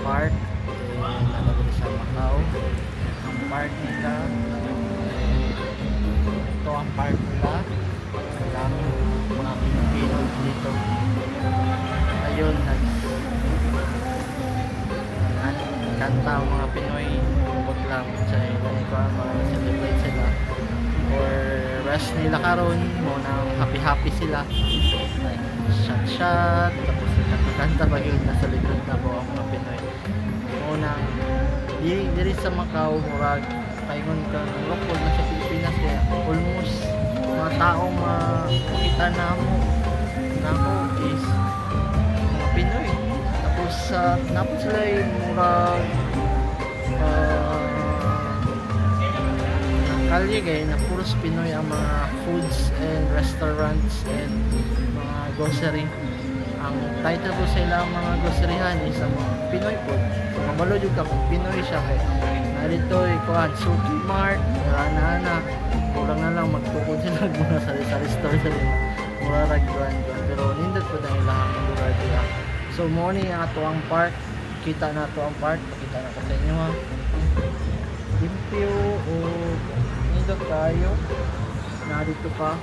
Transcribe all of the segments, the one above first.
park nalagay sa Macau. Ang park nila, ito ang park nila. Ang daming mga Pilipino dito. Ayun, kanta ang mga Pinoy, bukod lang sa mga celebrate sila or rest nila karon mo nang happy sila, like shot tapos kanta ba yun, nasa likod na po ang mga Pinoy mo nang diri sa Macau. Murag paingon ka lokal na sa Pilipinas, kaya almost mga taong makita na mo is mga Pinoy. Tapos napos sila yung murag kalye gaya na puros Pinoy ang mga foods and restaurants and mga grocery. Ang title po sila ang mga groceryhan is ang mga Pinoy food. So kabalo yung kung Pinoy siya kay narito ikuhan Suki Mart, ana kulang na lang magtukod sila mga sari-sari store sa mura ragduan, pero nindot po na ilang lugar nila. So mo ni ang ato ang park, kita na ato ang park, pakita na ko sa inyo ha. Limpyo o nindot tayo na dito pa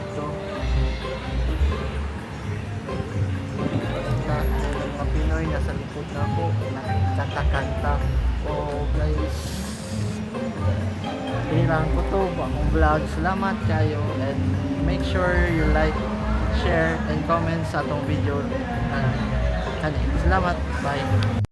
ito mga Pinoy nasa likod na ako nakikanta-kanta. O guys, hirang ko to akong vlog. Salamat kayo and make sure you like, share and comment sa atong video. Salamat, bye.